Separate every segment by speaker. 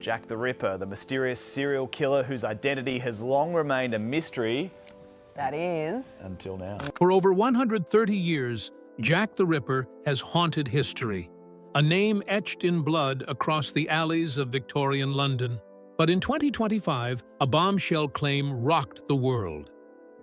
Speaker 1: Jack the Ripper, the mysterious serial killer whose identity has long remained a mystery.
Speaker 2: That is.
Speaker 1: Until now.
Speaker 3: For over 130 years, Jack the Ripper has haunted history, a name etched in blood across the alleys of Victorian London. But in 2025, a bombshell claim rocked the world.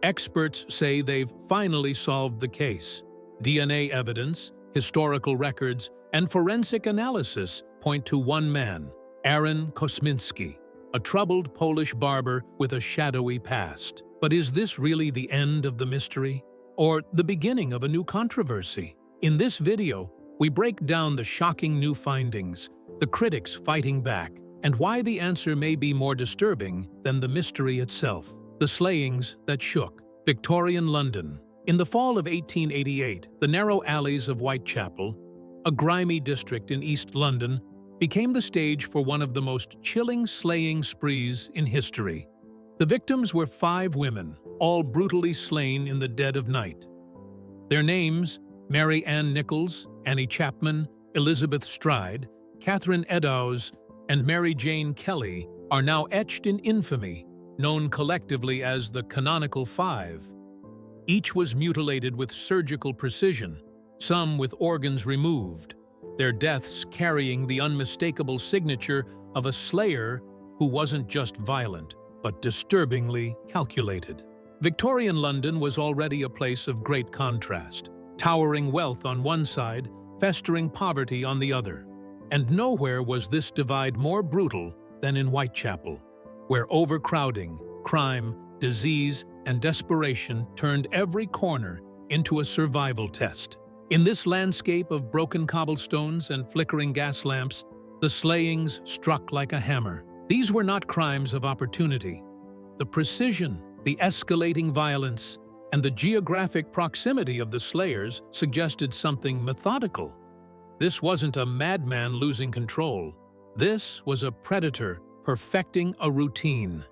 Speaker 3: Experts say they've finally solved the case. DNA evidence, historical records, and forensic analysis point to one man, Aaron Kosminski, a troubled Polish barber with a shadowy past. But is this really the end of the mystery? Or the beginning of a new controversy? In this video, we break down the shocking new findings, the critics fighting back, and why the answer may be more disturbing than the mystery itself. The slayings that shook Victorian London. In the fall of 1888, the narrow alleys of Whitechapel, a grimy district in East London, became the stage for one of the most chilling slaying sprees in history. The victims were 5 women, all brutally slain in the dead of night. Their names, Mary Ann Nichols, Annie Chapman, Elizabeth Stride, Catherine Eddowes, and Mary Jane Kelly, are now etched in infamy, known collectively as the Canonical Five. Each was mutilated with surgical precision, some with organs removed, their deaths carrying the unmistakable signature of a slayer who wasn't just violent, but disturbingly calculated. Victorian London was already a place of great contrast, towering wealth on one side, festering poverty on the other. And nowhere was this divide more brutal than in Whitechapel, where overcrowding, crime, disease, and desperation turned every corner into a survival test. In this landscape of broken cobblestones and flickering gas lamps, the slayings struck like a hammer. These were not crimes of opportunity. The precision, the escalating violence, and the geographic proximity of the slayers suggested something methodical. This wasn't a madman losing control. This was a predator perfecting a routine.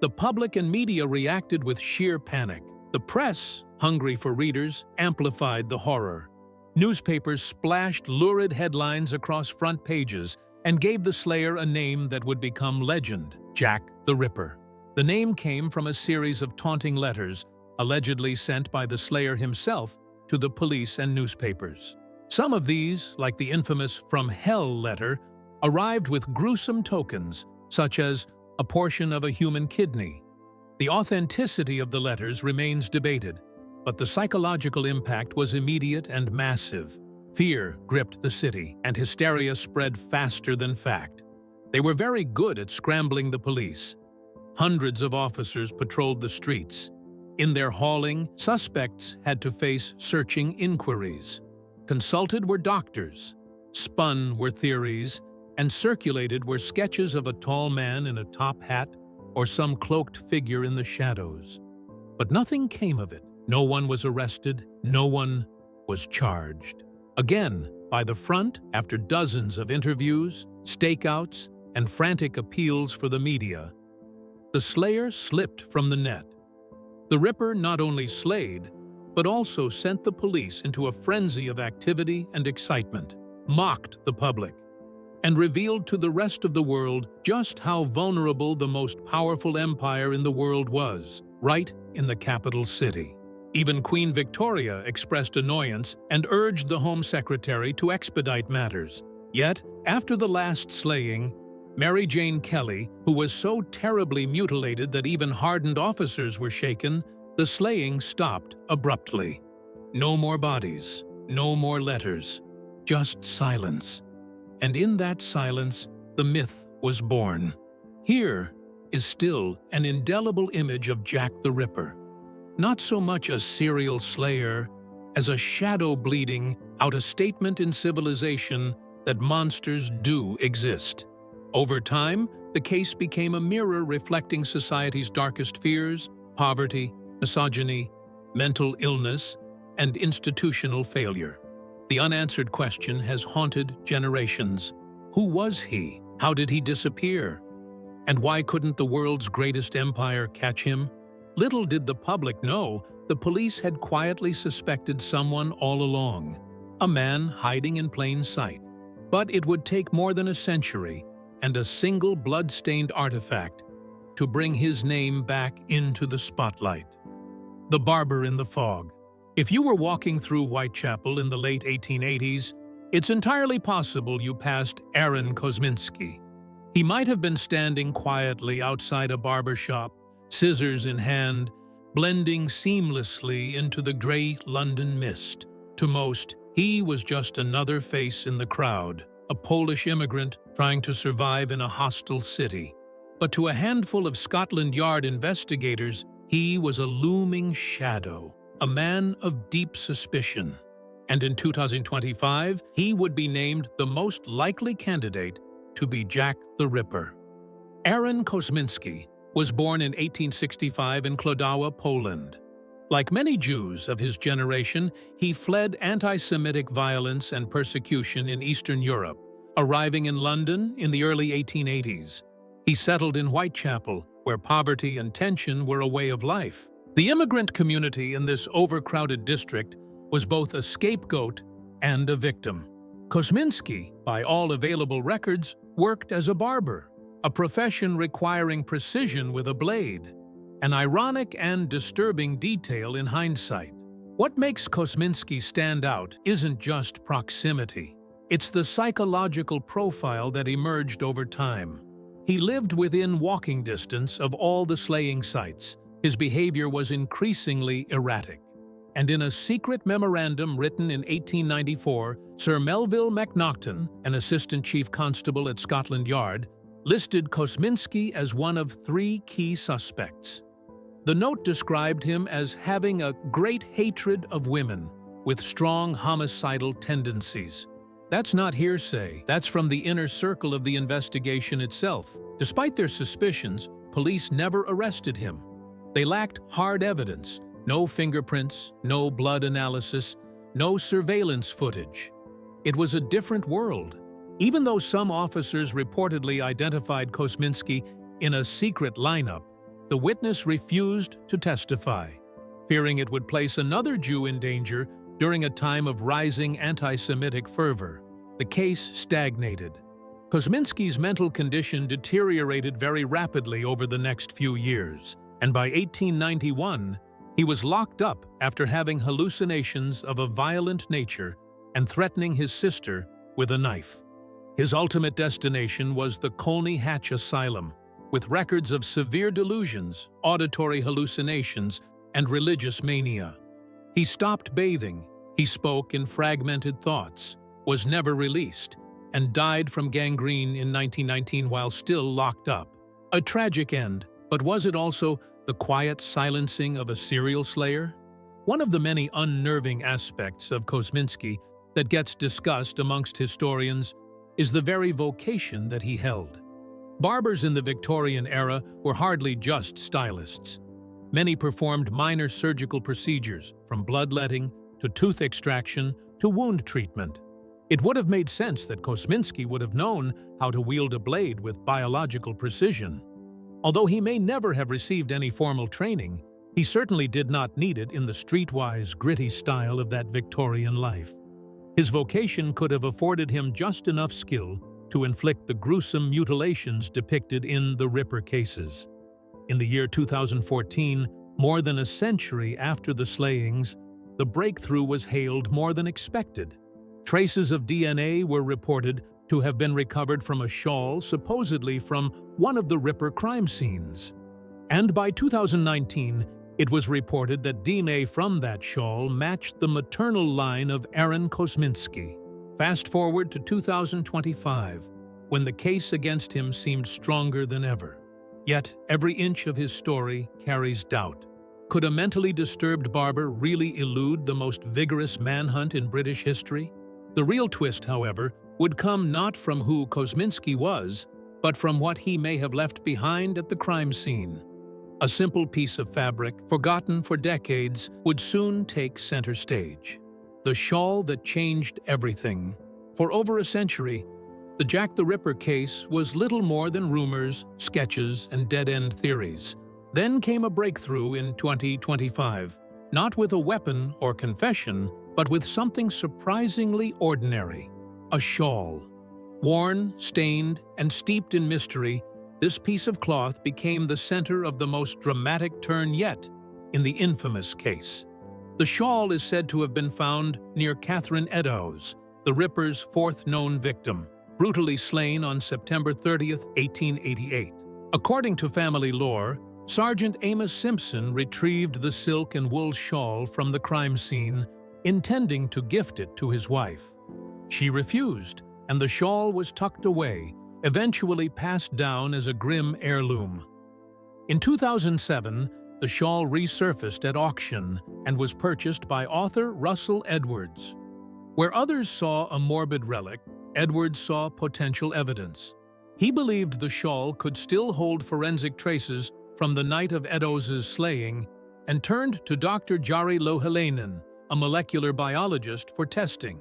Speaker 3: The public and media reacted with sheer panic. The press, hungry for readers, amplified the horror. Newspapers splashed lurid headlines across front pages and gave the slayer a name that would become legend, Jack the Ripper. The name came from a series of taunting letters, allegedly sent by the slayer himself to the police and newspapers. Some of these, like the infamous From Hell letter, arrived with gruesome tokens, such as a portion of a human kidney. The authenticity of the letters remains debated, but the psychological impact was immediate and massive. Fear gripped the city, and hysteria spread faster than fact. They were very good at scrambling the police. Hundreds of officers patrolled the streets. In their hauling, suspects had to face searching inquiries. Consulted were doctors, spun were theories, and circulated were sketches of a tall man in a top hat or some cloaked figure in the shadows. But nothing came of it. No one was arrested, no one was charged. Again, by the front, after dozens of interviews, stakeouts, and frantic appeals for the media, the slayer slipped from the net. The Ripper not only slayed, but also sent the police into a frenzy of activity and excitement, mocked the public, and revealed to the rest of the world just how vulnerable the most powerful empire in the world was, right in the capital city. Even Queen Victoria expressed annoyance and urged the Home Secretary to expedite matters. Yet, after the last slaying, Mary Jane Kelly, who was so terribly mutilated that even hardened officers were shaken, the slaying stopped abruptly. No more bodies, no more letters, just silence. And in that silence, the myth was born. Here is still an indelible image of Jack the Ripper. Not so much a serial slayer as a shadow bleeding out a statement in civilization that monsters do exist. Over time, the case became a mirror reflecting society's darkest fears, poverty, misogyny, mental illness, and institutional failure. The unanswered question has haunted generations. Who was he? How did he disappear? And why couldn't the world's greatest empire catch him? Little did the public know, the police had quietly suspected someone all along, a man hiding in plain sight. But it would take more than a century, and a single blood-stained artifact to bring his name back into the spotlight. The barber in the fog. If you were walking through Whitechapel in the late 1880s, it's entirely possible you passed Aaron Kosminski. He might have been standing quietly outside a barber shop, scissors in hand, blending seamlessly into the grey London mist. To most, he was just another face in the crowd, a Polish immigrant trying to survive in a hostile city. But to a handful of Scotland Yard investigators, he was a looming shadow, a man of deep suspicion. And in 2025, he would be named the most likely candidate to be Jack the Ripper. Aaron Kosminski was born in 1865 in Kłodawa, Poland. Like many Jews of his generation, he fled anti-Semitic violence and persecution in Eastern Europe, arriving in London in the early 1880s. He settled in Whitechapel, where poverty and tension were a way of life. The immigrant community in this overcrowded district was both a scapegoat and a victim. Kosminski, by all available records, worked as a barber, a profession requiring precision with a blade, an ironic and disturbing detail in hindsight. What makes Kosminski stand out isn't just proximity. It's the psychological profile that emerged over time. He lived within walking distance of all the slaying sites. His behavior was increasingly erratic. And in a secret memorandum written in 1894, Sir Melville Macnaghten, an assistant chief constable at Scotland Yard, listed Kosminski as one of 3 key suspects. The note described him as having a great hatred of women, with strong homicidal tendencies. That's not hearsay, that's from the inner circle of the investigation itself. Despite their suspicions, police never arrested him. They lacked hard evidence, no fingerprints, no blood analysis, no surveillance footage. It was a different world. Even though some officers reportedly identified Kosminski in a secret lineup, the witness refused to testify, fearing it would place another Jew in danger during a time of rising anti-Semitic fervor. The case stagnated. Kosminski's mental condition deteriorated very rapidly over the next few years, and by 1891, he was locked up after having hallucinations of a violent nature and threatening his sister with a knife. His ultimate destination was the Colney Hatch Asylum, with records of severe delusions, auditory hallucinations, and religious mania. He stopped bathing, he spoke in fragmented thoughts, was never released, and died from gangrene in 1919 while still locked up. A tragic end, but was it also the quiet silencing of a serial slayer? One of the many unnerving aspects of Kosminski that gets discussed amongst historians is the very vocation that he held. Barbers in the Victorian era were hardly just stylists. Many performed minor surgical procedures, from bloodletting to tooth extraction to wound treatment. It would have made sense that Kosminski would have known how to wield a blade with biological precision. Although he may never have received any formal training, he certainly did not need it in the streetwise, gritty style of that Victorian life. His vocation could have afforded him just enough skill to inflict the gruesome mutilations depicted in the Ripper cases. In the year 2014, more than a century after the slayings, the breakthrough was hailed more than expected. Traces of DNA were reported to have been recovered from a shawl supposedly from one of the Ripper crime scenes. And by 2019, it was reported that DNA from that shawl matched the maternal line of Aaron Kosminski. Fast forward to 2025, when the case against him seemed stronger than ever. Yet, every inch of his story carries doubt. Could a mentally disturbed barber really elude the most vigorous manhunt in British history? The real twist, however, would come not from who Kosminski was, but from what he may have left behind at the crime scene. A simple piece of fabric, forgotten for decades, would soon take center stage. The shawl that changed everything. For over a century, the Jack the Ripper case was little more than rumors, sketches, and dead-end theories. Then came a breakthrough in 2025, not with a weapon or confession, but with something surprisingly ordinary: a shawl. Worn, stained, and steeped in mystery, this piece of cloth became the center of the most dramatic turn yet in the infamous case. The shawl is said to have been found near Catherine Eddowes, the Ripper's fourth known victim, brutally slain on September 30th, 1888. According to family lore, Sergeant Amos Simpson retrieved the silk and wool shawl from the crime scene, intending to gift it to his wife. She refused, and the shawl was tucked away, eventually passed down as a grim heirloom. In 2007, the shawl resurfaced at auction and was purchased by author Russell Edwards. Where others saw a morbid relic, Edwards saw potential evidence. He believed the shawl could still hold forensic traces from the night of Eddowes' slaying and turned to Dr. Jari Louhelainen, a molecular biologist, for testing.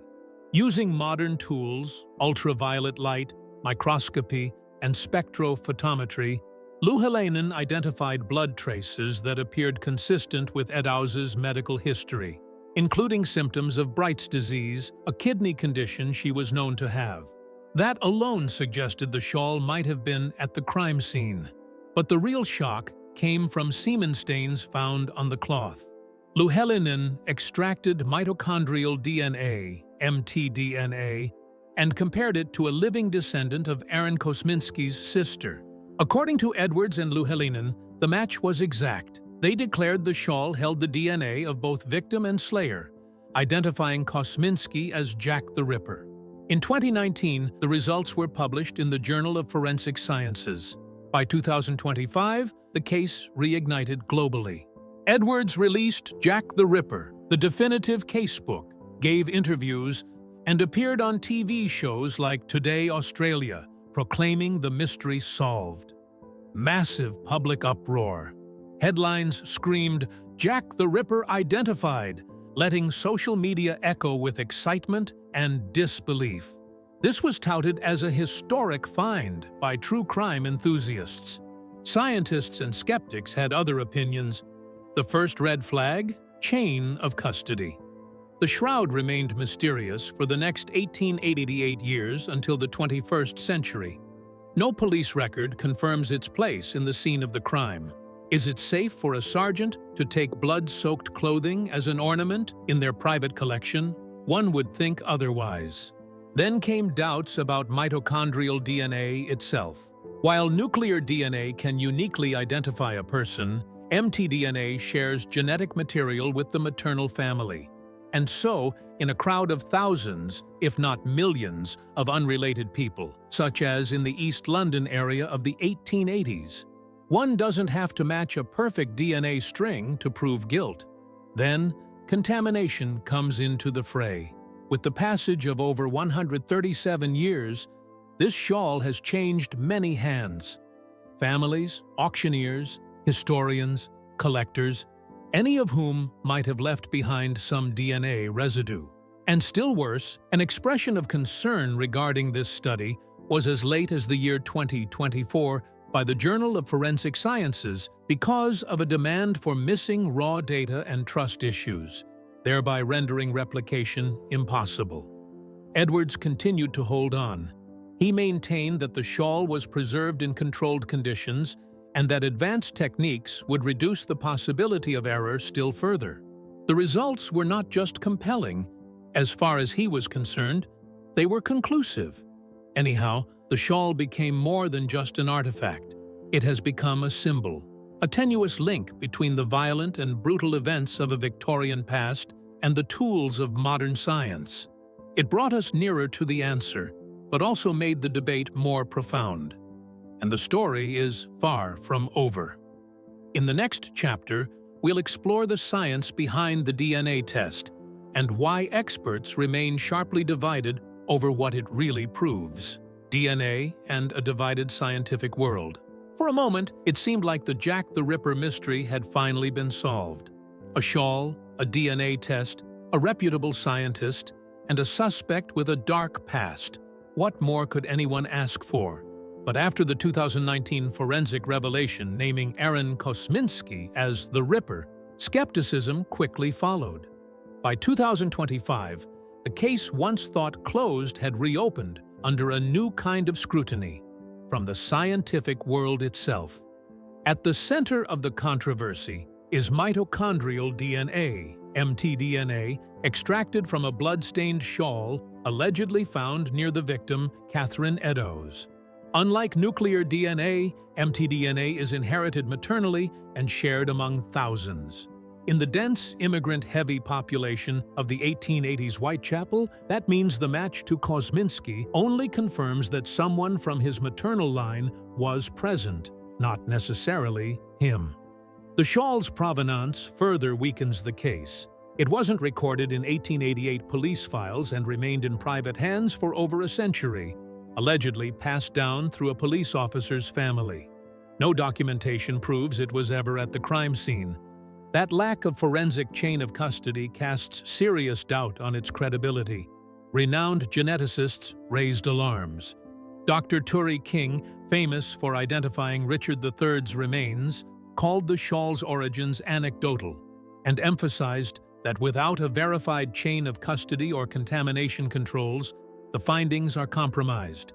Speaker 3: Using modern tools, ultraviolet light, microscopy, and spectrophotometry, Louhelainen identified blood traces that appeared consistent with Eddowes' medical history, including symptoms of Bright's disease, a kidney condition she was known to have. That alone suggested the shawl might have been at the crime scene. But the real shock came from semen stains found on the cloth. Louhelainen extracted mitochondrial DNA, mtDNA, and compared it to a living descendant of Aaron Kosminski's sister. According to Edwards and Louhelainen, the match was exact. They declared the shawl held the DNA of both victim and slayer, identifying Kosminsky as Jack the Ripper. In 2019, the results were published in the Journal of Forensic Sciences. By 2025, the case reignited globally. Edwards released Jack the Ripper, the definitive casebook, gave interviews, and appeared on TV shows like Today Australia, proclaiming the mystery solved. Massive public uproar. Headlines screamed, "Jack the Ripper identified," letting social media echo with excitement and disbelief. This was touted as a historic find by true crime enthusiasts. Scientists and skeptics had other opinions. The first red flag? Chain of custody. The shroud remained mysterious for the next 1888 years until the 21st century. No police record confirms its place in the scene of the crime. Is it safe for a sergeant to take blood-soaked clothing as an ornament in their private collection? One would think otherwise. Then came doubts about mitochondrial DNA itself. While nuclear DNA can uniquely identify a person, mtDNA shares genetic material with the maternal family. And so, in a crowd of thousands, if not millions, of unrelated people, such as in the East London area of the 1880s, one doesn't have to match a perfect DNA string to prove guilt. Then, contamination comes into the fray. With the passage of over 137 years, this shawl has changed many hands. Families, auctioneers, historians, collectors, any of whom might have left behind some DNA residue. And still worse, an expression of concern regarding this study was as late as the year 2024 by the Journal of Forensic Sciences because of a demand for missing raw data and trust issues, thereby rendering replication impossible. Edwards continued to hold on. He maintained that the shawl was preserved in controlled conditions and that advanced techniques would reduce the possibility of error still further. The results were not just compelling. As far as he was concerned, they were conclusive. Anyhow, the shawl became more than just an artifact. It has become a symbol, a tenuous link between the violent and brutal events of a Victorian past and the tools of modern science. It brought us nearer to the answer, but also made the debate more profound. And the story is far from over. In the next chapter, we'll explore the science behind the DNA test and why experts remain sharply divided over what it really proves. DNA and a divided scientific world. For a moment, it seemed like the Jack the Ripper mystery had finally been solved. A shawl, a DNA test, a reputable scientist, and a suspect with a dark past. What more could anyone ask for? But after the 2019 forensic revelation naming Aaron Kosminsky as the Ripper, skepticism quickly followed. By 2025, the case once thought closed had reopened under a new kind of scrutiny from the scientific world itself. At the center of the controversy is mitochondrial DNA, mtDNA, extracted from a blood-stained shawl allegedly found near the victim, Catherine Eddowes. Unlike nuclear DNA, mtDNA is inherited maternally and shared among thousands. In the dense, immigrant-heavy population of the 1880s Whitechapel, that means the match to Kosminski only confirms that someone from his maternal line was present, not necessarily him. The shawl's provenance further weakens the case. It wasn't recorded in 1888 police files and remained in private hands for over a century, allegedly passed down through a police officer's family. No documentation proves it was ever at the crime scene. That lack of forensic chain of custody casts serious doubt on its credibility. Renowned geneticists raised alarms. Dr. Turi King, famous for identifying Richard III's remains, called the shawl's origins anecdotal and emphasized that without a verified chain of custody or contamination controls, the findings are compromised.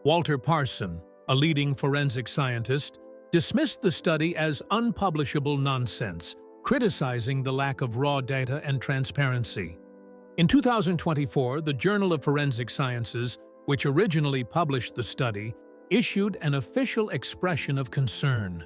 Speaker 3: Walter Parson, a leading forensic scientist, dismissed the study as unpublishable nonsense, criticizing the lack of raw data and transparency. In 2024, the Journal of Forensic Sciences, which originally published the study, issued an official expression of concern.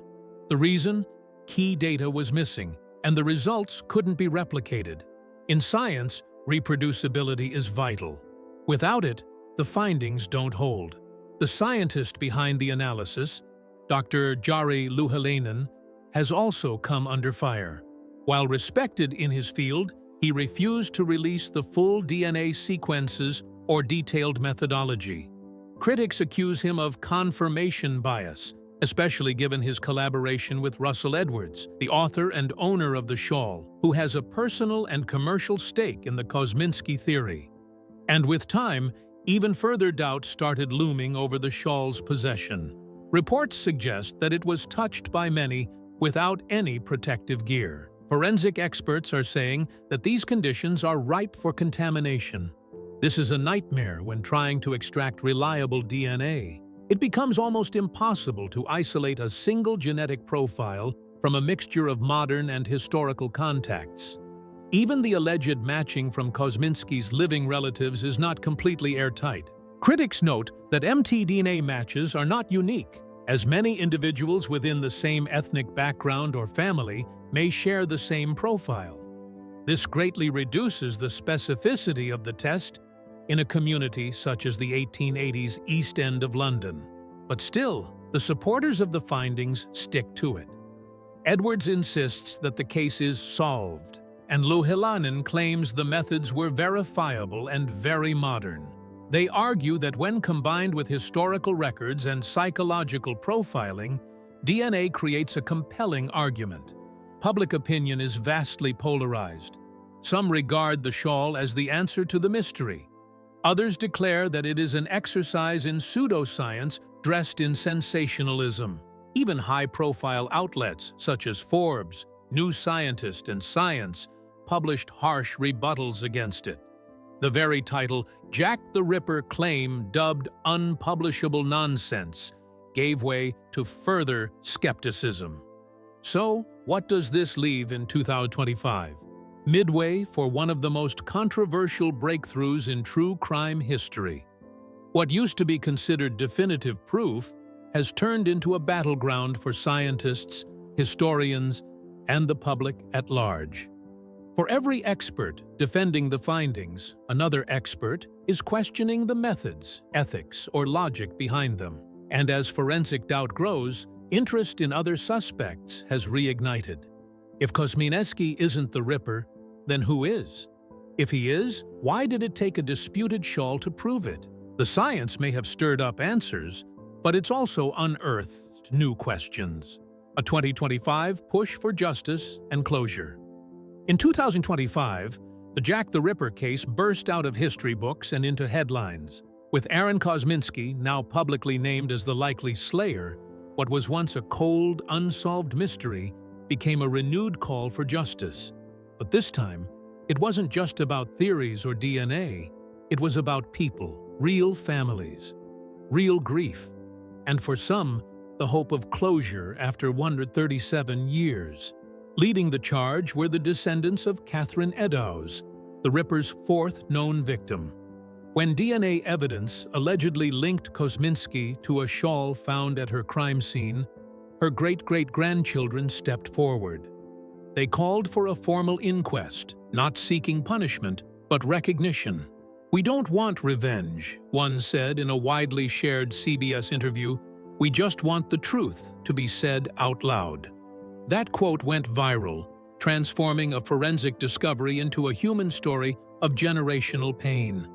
Speaker 3: The reason? Key data was missing, and the results couldn't be replicated. In science, reproducibility is vital. Without it, the findings don't hold. The scientist behind the analysis, Dr. Jari Louhelainen, has also come under fire. While respected in his field, he refused to release the full DNA sequences or detailed methodology. Critics accuse him of confirmation bias, especially given his collaboration with Russell Edwards, the author and owner of the shawl, who has a personal and commercial stake in the Kosminsky theory. And with time, even further doubt started looming over the shawl's possession. Reports suggest that it was touched by many without any protective gear. Forensic experts are saying that these conditions are ripe for contamination. This is a nightmare when trying to extract reliable DNA. It becomes almost impossible to isolate a single genetic profile from a mixture of modern and historical contacts. Even the alleged matching from Kosminski's living relatives is not completely airtight. Critics note that mtDNA matches are not unique, as many individuals within the same ethnic background or family may share the same profile. This greatly reduces the specificity of the test in a community such as the 1880s East End of London. But still, the supporters of the findings stick to it. Edwards insists that the case is solved, and Louhelainen claims the methods were verifiable and very modern. They argue that when combined with historical records and psychological profiling, DNA creates a compelling argument. Public opinion is vastly polarized. Some regard the shawl as the answer to the mystery. Others declare that it is an exercise in pseudoscience dressed in sensationalism. Even high-profile outlets such as Forbes, New Scientist, and Science published harsh rebuttals against it. The very title, Jack the Ripper claim dubbed unpublishable nonsense, gave way to further skepticism. So, what does this leave in 2025? Midway for one of the most controversial breakthroughs in true crime history. What used to be considered definitive proof has turned into a battleground for scientists, historians, and the public at large. For every expert defending the findings, another expert is questioning the methods, ethics, or logic behind them. And as forensic doubt grows, interest in other suspects has reignited. If Kosminsky isn't the Ripper, then who is? If he is, why did it take a disputed shawl to prove it? The science may have stirred up answers, but it's also unearthed new questions. A 2025 push for justice and closure. In 2025, the Jack the Ripper case burst out of history books and into headlines. With Aaron Kosminski now publicly named as the likely slayer, what was once a cold, unsolved mystery became a renewed call for justice. But this time, it wasn't just about theories or DNA, it was about people. real families, real grief, and for some, the hope of closure after 137 years. Leading the charge were the descendants of Catherine Eddowes, the Ripper's fourth known victim. When DNA evidence allegedly linked Kosminski to a shawl found at her crime scene, her great-great-grandchildren stepped forward. They called for a formal inquest, not seeking punishment, but recognition. "We don't want revenge," one said in a widely shared CBS interview. "We just want the truth to be said out loud." That quote went viral, transforming a forensic discovery into a human story of generational pain.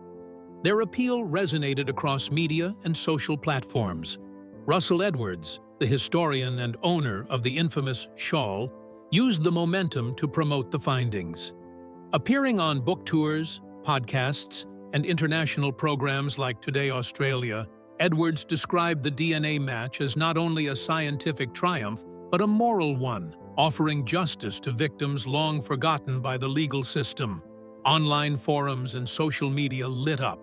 Speaker 3: Their appeal resonated across media and social platforms. Russell Edwards, the historian and owner of the infamous shawl, used the momentum to promote the findings. Appearing on book tours, podcasts, and international programs like Today Australia, Edwards described the DNA match as not only a scientific triumph, but a moral one, offering justice to victims long forgotten by the legal system. Online forums and social media lit up.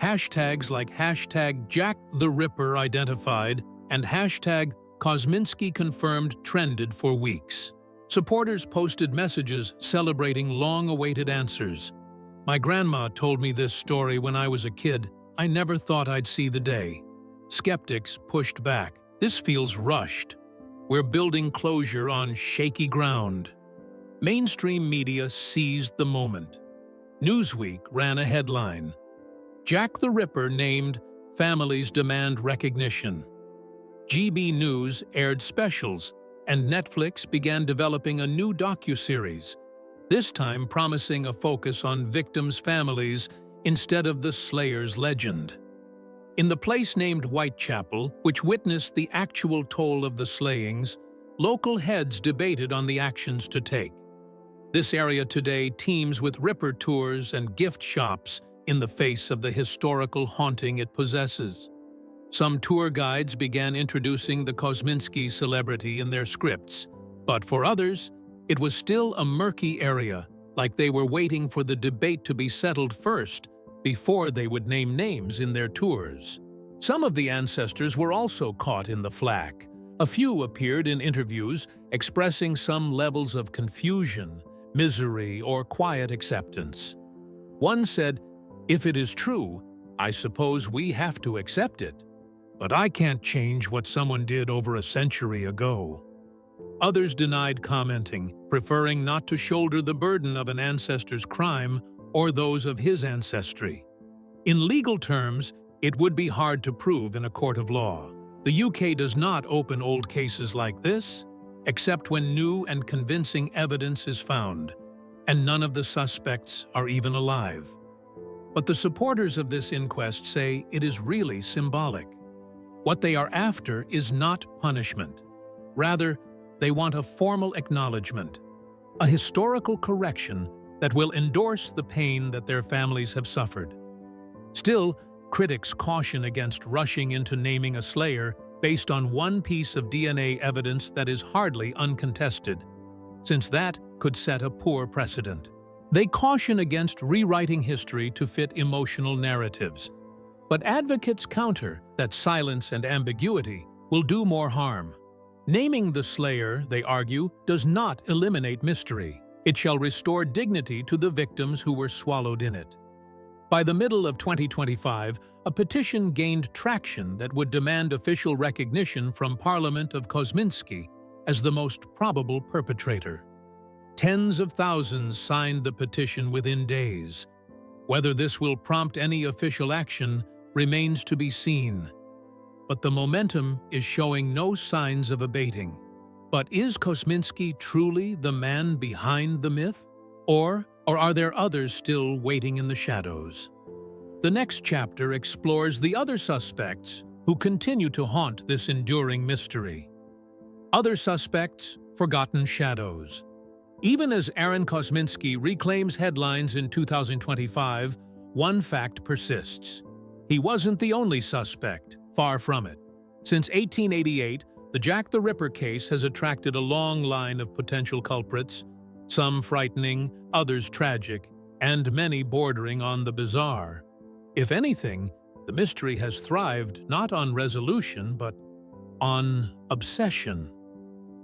Speaker 3: Hashtags like #JackTheRipper identified and #Kosminsky confirmed trended for weeks. Supporters posted messages celebrating long-awaited answers. "My grandma told me this story when I was a kid. I never thought I'd see the day." Skeptics pushed back. "This feels rushed. We're building closure on shaky ground." Mainstream media seized the moment. Newsweek ran a headline, "Jack the Ripper named, Families Demand Recognition." GB News aired specials, and Netflix began developing a new docuseries, this time promising a focus on victims' families instead of the slayer's legend. In the place named Whitechapel, which witnessed the actual toll of the slayings, local heads debated on the actions to take. This area today teems with Ripper tours and gift shops in the face of the historical haunting it possesses. Some tour guides began introducing the Kosminsky celebrity in their scripts, but for others, it was still a murky area, like they were waiting for the debate to be settled first before they would name names in their tours. Some of the ancestors were also caught in the flack. A few appeared in interviews expressing some levels of confusion, misery, or quiet acceptance. One said, "If it is true, I suppose we have to accept it. But I can't change what someone did over a century ago." Others denied commenting, preferring not to shoulder the burden of an ancestor's crime or those of his ancestry. In legal terms, it would be hard to prove in a court of law. The UK does not open old cases like this, except when new and convincing evidence is found, and none of the suspects are even alive. But the supporters of this inquest say it is really symbolic. What they are after is not punishment. Rather, they want a formal acknowledgement, a historical correction that will endorse the pain that their families have suffered. Still, critics caution against rushing into naming a slayer based on one piece of DNA evidence that is hardly uncontested, since that could set a poor precedent. They caution against rewriting history to fit emotional narratives, but advocates counter that silence and ambiguity will do more harm. Naming the slayer, they argue, does not eliminate mystery. It shall restore dignity to the victims who were swallowed in it. By the middle of 2025, a petition gained traction that would demand official recognition from Parliament of Kosminsky as the most probable perpetrator. Tens of thousands signed the petition within days. Whether this will prompt any official action remains to be seen. But the momentum is showing no signs of abating. But is Kosminsky truly the man behind the myth? Or are there others still waiting in the shadows? The next chapter explores the other suspects who continue to haunt this enduring mystery. Other suspects, forgotten shadows. Even as Aaron Kosminsky reclaims headlines in 2025, one fact persists. He wasn't the only suspect, far from it. Since 1888, the Jack the Ripper case has attracted a long line of potential culprits, some frightening, others tragic, and many bordering on the bizarre. If anything, the mystery has thrived not on resolution, but on obsession.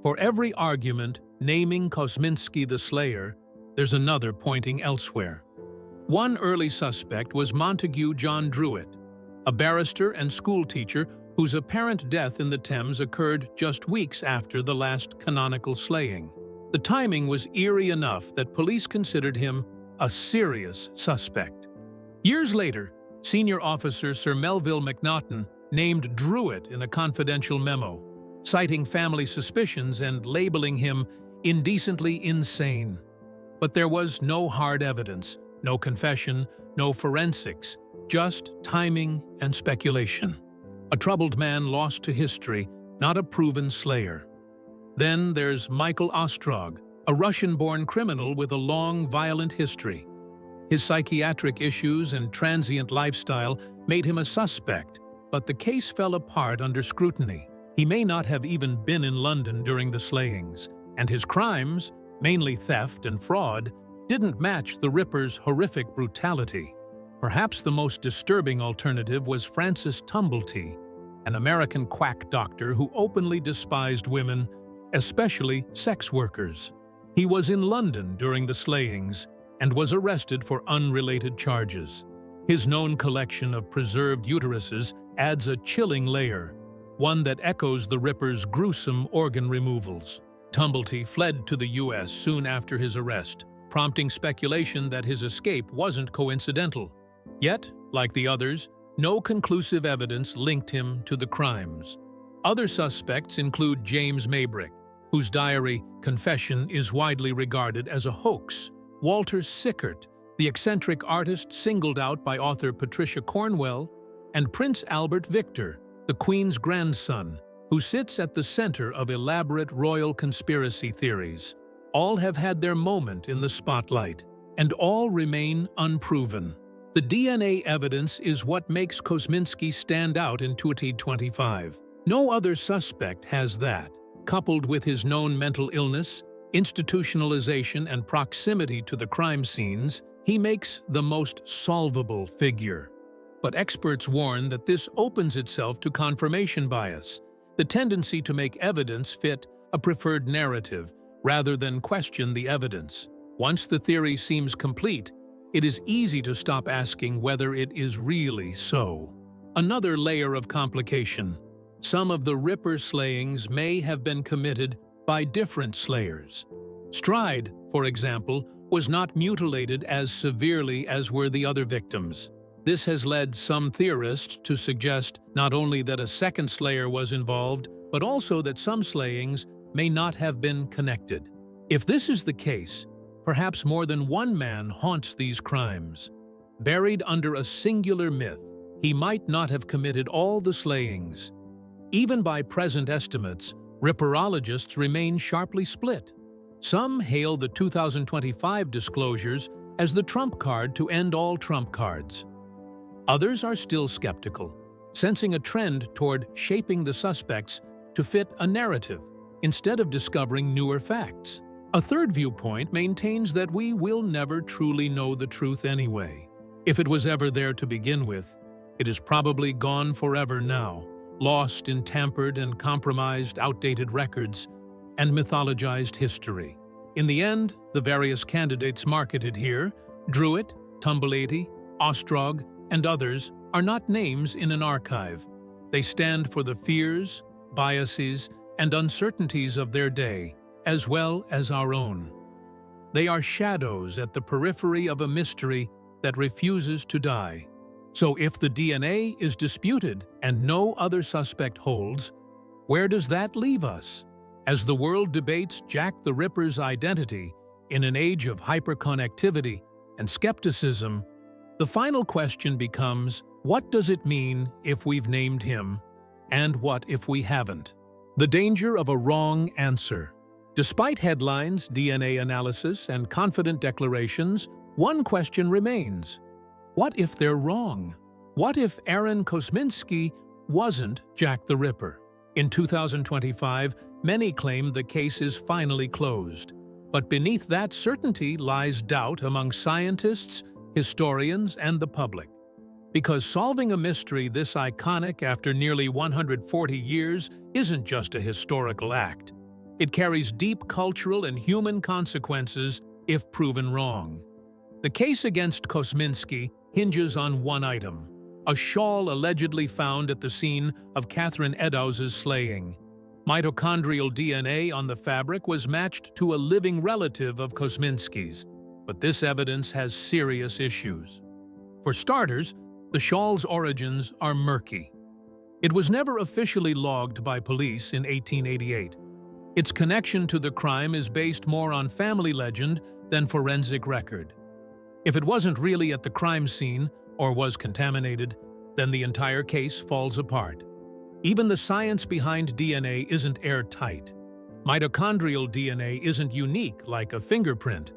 Speaker 3: For every argument naming Kosminsky the slayer, there's another pointing elsewhere. One early suspect was Montague John Druitt, a barrister and schoolteacher whose apparent death in the Thames occurred just weeks after the last canonical slaying. The timing was eerie enough that police considered him a serious suspect. Years later, senior officer Sir Melville Macnaghten named Druitt in a confidential memo, citing family suspicions and labeling him indecently insane. But there was no hard evidence, no confession, no forensics, just timing and speculation. A troubled man lost to history, not a proven slayer. Then there's Michael Ostrog, a Russian-born criminal with a long, violent history. His psychiatric issues and transient lifestyle made him a suspect, but the case fell apart under scrutiny. He may not have even been in London during the slayings, and his crimes, mainly theft and fraud, didn't match the Ripper's horrific brutality. Perhaps the most disturbing alternative was Francis Tumblety, an American quack doctor who openly despised women, especially sex workers. He was in London during the slayings and was arrested for unrelated charges. His known collection of preserved uteruses adds a chilling layer, one that echoes the Ripper's gruesome organ removals. Tumblety fled to the U.S. soon after his arrest, prompting speculation that his escape wasn't coincidental. Yet, like the others, no conclusive evidence linked him to the crimes. Other suspects include James Maybrick, whose diary confession is widely regarded as a hoax, Walter Sickert, the eccentric artist singled out by author Patricia Cornwell, and Prince Albert Victor, the Queen's grandson, who sits at the center of elaborate royal conspiracy theories. All have had their moment in the spotlight, and all remain unproven. The DNA evidence is what makes Kosminski stand out in 2025. No other suspect has that. Coupled with his known mental illness, institutionalization, and proximity to the crime scenes, he makes the most solvable figure. But experts warn that this opens itself to confirmation bias, the tendency to make evidence fit a preferred narrative rather than question the evidence. Once the theory seems complete, it is easy to stop asking whether it is really so. Another layer of complication. Some of the Ripper slayings may have been committed by different slayers. Stride, for example, was not mutilated as severely as were the other victims. This has led some theorists to suggest not only that a second slayer was involved, but also that some slayings may not have been connected. If this is the case, perhaps more than one man haunts these crimes. Buried under a singular myth, he might not have committed all the slayings. Even by present estimates, Ripperologists remain sharply split. Some hail the 2025 disclosures as the trump card to end all trump cards. Others are still skeptical, sensing a trend toward shaping the suspects to fit a narrative instead of discovering newer facts. A third viewpoint maintains that we will never truly know the truth anyway. If it was ever there to begin with, it is probably gone forever now, lost in tampered and compromised outdated records and mythologized history. In the end, the various candidates marketed here, Druitt, Tumblety, Ostrog, and others, are not names in an archive. They stand for the fears, biases, and uncertainties of their day, as well as our own. They are shadows at the periphery of a mystery that refuses to die. So if the DNA is disputed and no other suspect holds, where does that leave us? As the world debates Jack the Ripper's identity in an age of hyperconnectivity and skepticism, the final question becomes, what does it mean if we've named him, and what if we haven't? The danger of a wrong answer. Despite headlines, DNA analysis, and confident declarations, one question remains. What if they're wrong? What if Aaron Kosminski wasn't Jack the Ripper? In 2025, many claim the case is finally closed. But beneath that certainty lies doubt among scientists, historians, and the public. Because solving a mystery this iconic after nearly 140 years isn't just a historical act. It carries deep cultural and human consequences if proven wrong. The case against Kosminsky hinges on one item, a shawl allegedly found at the scene of Catherine Eddowes' slaying. Mitochondrial DNA on the fabric was matched to a living relative of Kosminsky's, but this evidence has serious issues. For starters, the shawl's origins are murky. It was never officially logged by police in 1888. Its connection to the crime is based more on family legend than forensic record. If it wasn't really at the crime scene or was contaminated, then the entire case falls apart. Even the science behind DNA isn't airtight. Mitochondrial DNA isn't unique like a fingerprint.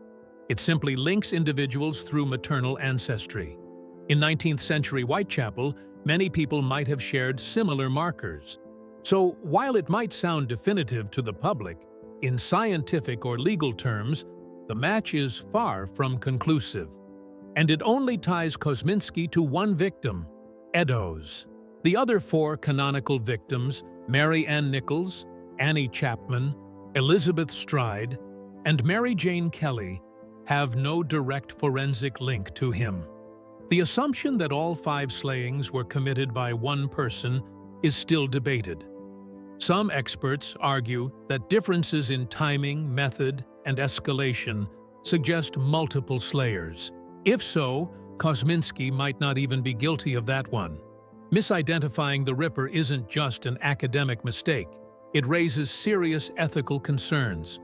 Speaker 3: It simply links individuals through maternal ancestry. In 19th century Whitechapel, many people might have shared similar markers. So, while it might sound definitive to the public, in scientific or legal terms, the match is far from conclusive. And it only ties Kosminsky to one victim, Eddowes. The other four canonical victims, Mary Ann Nichols, Annie Chapman, Elizabeth Stride, and Mary Jane Kelly, have no direct forensic link to him. The assumption that all 5 slayings were committed by one person is still debated. Some experts argue that differences in timing, method, and escalation suggest multiple slayers. If so, Kosminsky might not even be guilty of that one. Misidentifying the Ripper isn't just an academic mistake. It raises serious ethical concerns.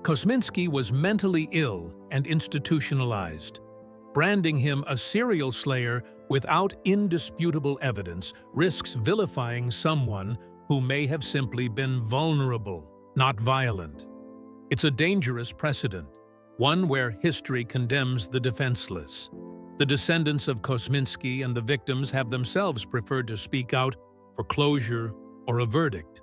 Speaker 3: Kosminsky was mentally ill and institutionalized. Branding him a serial slayer without indisputable evidence risks vilifying someone who may have simply been vulnerable, not violent. It's a dangerous precedent, one where history condemns the defenseless. The descendants of Kosminsky and the victims have themselves preferred to speak out for closure or a verdict.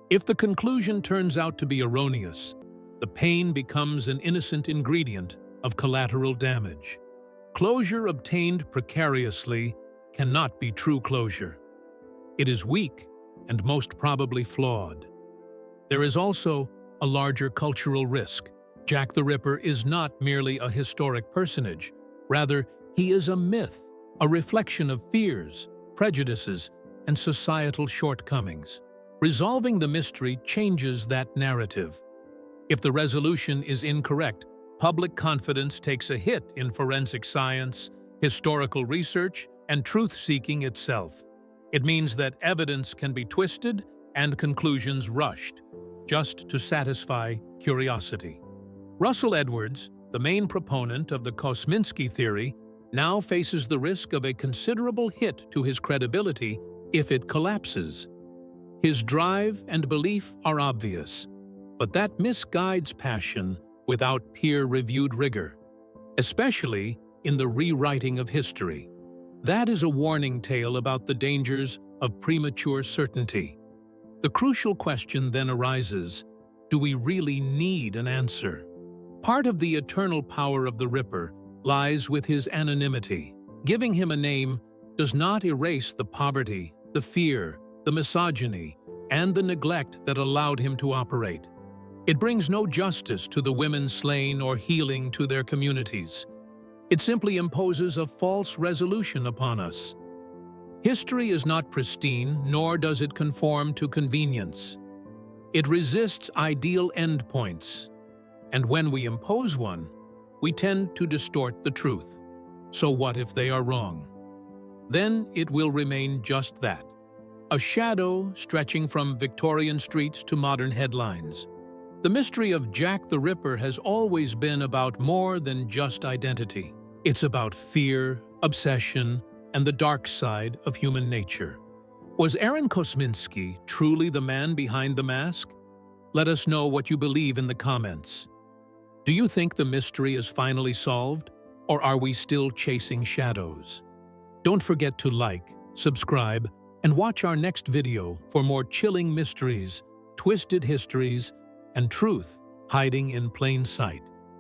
Speaker 3: If the conclusion turns out to be erroneous, the pain becomes an innocent ingredient of collateral damage. Closure obtained precariously cannot be true closure. It is weak and most probably flawed. There is also a larger cultural risk. Jack the Ripper is not merely a historic personage. Rather, he is a myth, a reflection of fears, prejudices, and societal shortcomings. Resolving the mystery changes that narrative. If the resolution is incorrect, public confidence takes a hit in forensic science, historical research, and truth-seeking itself. It means that evidence can be twisted and conclusions rushed, just to satisfy curiosity. Russell Edwards, the main proponent of the Kosminsky theory, now faces the risk of a considerable hit to his credibility if it collapses. His drive and belief are obvious, but that misguides passion without peer-reviewed rigor, especially in the rewriting of history. That is a warning tale about the dangers of premature certainty. The crucial question then arises, do we really need an answer? Part of the eternal power of the Ripper lies with his anonymity. Giving him a name does not erase the poverty, the fear, the misogyny, and the neglect that allowed him to operate. It brings no justice to the women slain or healing to their communities. It simply imposes a false resolution upon us. History is not pristine, nor does it conform to convenience. It resists ideal endpoints, and when we impose one, we tend to distort the truth. So what if they are wrong? Then it will remain just that, a shadow stretching from Victorian streets to modern headlines. The mystery of Jack the Ripper has always been about more than just identity. It's about fear, obsession, and the dark side of human nature. Was Aaron Kosminsky truly the man behind the mask? Let us know what you believe in the comments. Do you think the mystery is finally solved, or are we still chasing shadows? Don't forget to like, subscribe, and watch our next video for more chilling mysteries, twisted histories, and truth hiding in plain sight.